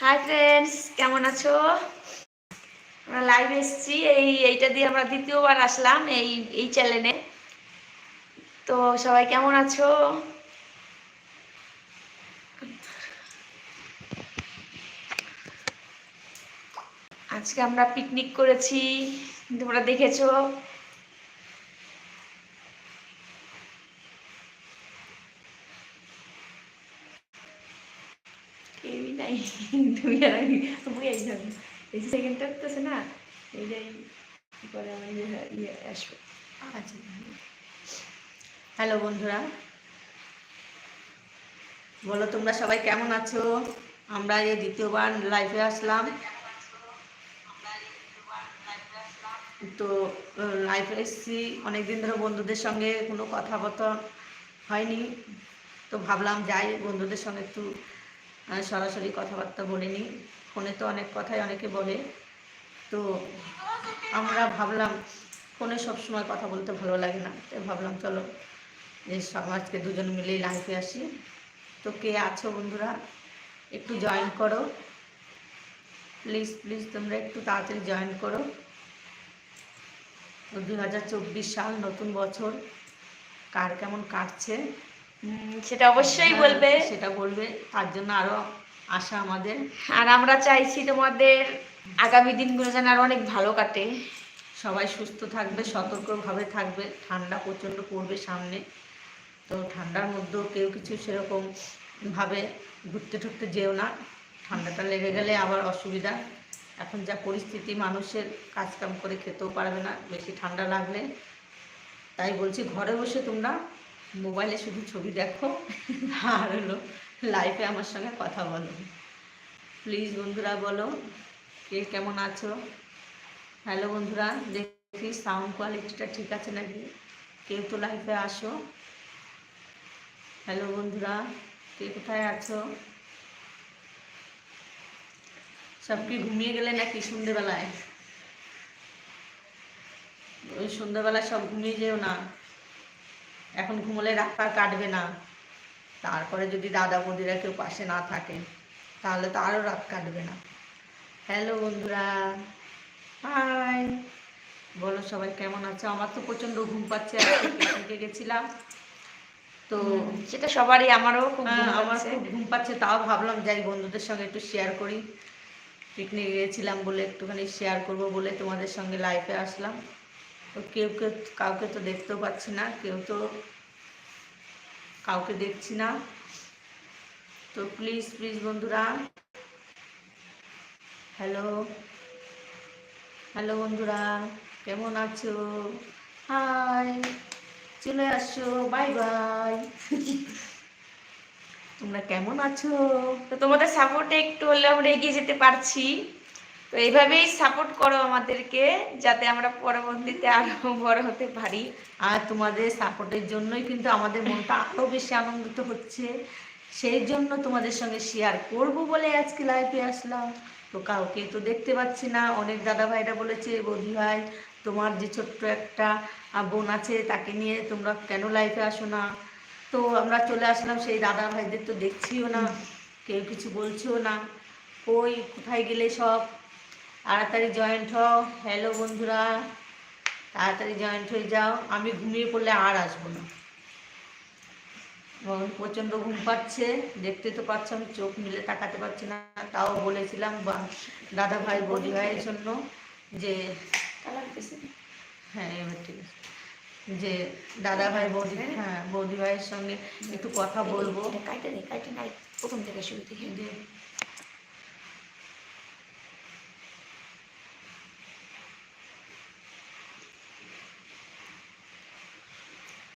Hi friends, কেমন আছো? আমরা লাইভ এসেছি। এইটা দিয়ে আমরা দ্বিতীয়বার আসলাম এই চ্যানেলে। তো সবাই কেমন আছো? আজকে আমরা পিকনিক করেছি, তোমরা দেখেছো। কেউই নাই, তুমি আর আমি এই সেকেন্ডটা করতেছে না, এইটাই পরে আমি আসবো। আচ্ছা, হ্যালো বন্ধুরা, বলো তোমরা সবাই কেমন আছো? আমরা এই দ্বিতীয়বার লাইভে আসলাম। তো লাইভে এসেছি, অনেকদিন ধরে বন্ধুদের সঙ্গে কোনো কথাবার্তা হয়নি, তো ভাবলাম যাই বন্ধুদের সঙ্গে একটু সরাসরি কথাবার্তা বলে নিই। ফোনে তো অনেক কথাই অনেকে বলে, তো আমরা ভাবলাম ফোনে সবসময় কথা বলতে ভালো লাগে না, তাই ভাবলাম চলো যে আজকে দুজন মিলেই লাইভে আসি। তো কে আছো বন্ধুরা, একটু জয়েন করো প্লিজ প্লিজ, তোমরা একটু তাড়াতাড়ি জয়েন করো। 2024 সাল, নতুন বছর, কার কেমন কাটছে সেটা অবশ্যই বলবে। সেটা বলবে, তার জন্য আরও আশা আমাদের। আর আমরা চাইছি তোমাদের আগামী দিনগুলো যেন আরো অনেক ভালো কাটে। সবাই সুস্থ থাকবে, সতর্কভাবে থাকবে। ঠান্ডা প্রচণ্ড পড়বে সামনে, তো ঠান্ডার মধ্যেও কেউ কিছু সেরকম ভাবে ঘুরতে ঠুরতে যেও না, ঠান্ডাটা লেগে গেলে আবার অসুবিধা। এখন যা পরিস্থিতি, মানুষের কাজকাম করে খেতেও পারবে না বেশি ঠান্ডা লাগলে। তাই বলছি ঘরে বসে তোমরা মোবাইলে শুধু ছবি দেখো আর হলো লাইভে আমার সঙ্গে কথা বলো। প্লিজ বন্ধুরা বলো কে কেমন আছো। হ্যালো বন্ধুরা, দেখি সাউন্ড কোয়ালিটিটা ঠিক আছে নাকি, কেউ তো লাইভে আসো। হ্যালো বন্ধুরা, কে কোথায় আছো? সব কি ঘুমিয়ে গেলে নাকি সন্ধ্যেবেলায়? ওই সন্ধ্যেবেলায় সব ঘুমিয়ে যেও না, এখন ঘুমোলে রাত পার কাটবে না। তারপরে যদি দাদা বৌদিরা কেউ পাশে না থাকে তাহলে তো আরও রাত কাটবে না। হ্যালো বন্ধুরা, হাই, বলো সবাই কেমন আছো? আমার তো প্রচণ্ড ঘুম পাচ্ছে, পিকনিকে গেছিলাম তো সেটা সবারই, আমারও খুব ঘুম আমার পাচ্ছে। খুব ঘুম পাচ্ছে, তাও ভাবলাম যাই বন্ধুদের সঙ্গে একটু শেয়ার করি। পিকনিকে গিয়েছিলাম বলে একটুখানি শেয়ার করব বলে তোমাদের সঙ্গে লাইভে আসলাম। তো কেউ কাউকে তো দেখতেও পাচ্ছি না, কাউকে দেখছি না। তো প্লিজ প্লিজ বন্ধুরা, হ্যালো হ্যালো বন্ধুরা, কেমন আছো? হাই, চলে আসো, বাই বাই। তোমরা কেমন আছো? তো তোমাদের সাপোর্টে একটু হলে আমরা এগিয়ে যেতে পারছি। তো এইভাবেই সাপোর্ট করো আমাদেরকে, যাতে আমরা পরবর্তীতে আরো বড় হতে পারি। আর তোমাদের সাপোর্টের জন্যই কিন্তু আমাদের মনটা আরও বেশি আনন্দিত হচ্ছে। সেই জন্য তোমাদের সঙ্গে শেয়ার করব বলে আজকে লাইভে আসলাম। তো কাউকে তো দেখতে পাচ্ছি না। অনেক দাদা ভাইরা বলেছে, বৌদি ভাই তোমার যে ছোট্ট একটা বোন আছে তাকে নিয়ে তোমরা কেন লাইভে আসো না? তো আমরা চলে আসলাম, সেই দাদা ভাইদের তো দেখছিও না, কেউ কিছু বলছেও না। কই কোথায় গেলে সব? তাড়াতাড়ি জয়েন্ট হও। হ্যালো বন্ধুরা, তাড়াতাড়ি জয়েন্ট হয়ে যাও, আমি ঘুমিয়ে পড়লে আর আসবো না। প্রচণ্ড ঘুম পাচ্ছে, দেখতে তো পাচ্ছ আমি চোখ মিলে তাকাতে পারছি না। তাও বলেছিলাম দাদা ভাই বৌদি ভাইয়ের জন্য যে হ্যাঁ এবার ঠিক আছে, যে দাদা ভাই বৌদি বৌদি ভাইয়ের সঙ্গে একটু কথা বলবো। প্রথম থেকে শুরু থেকে যে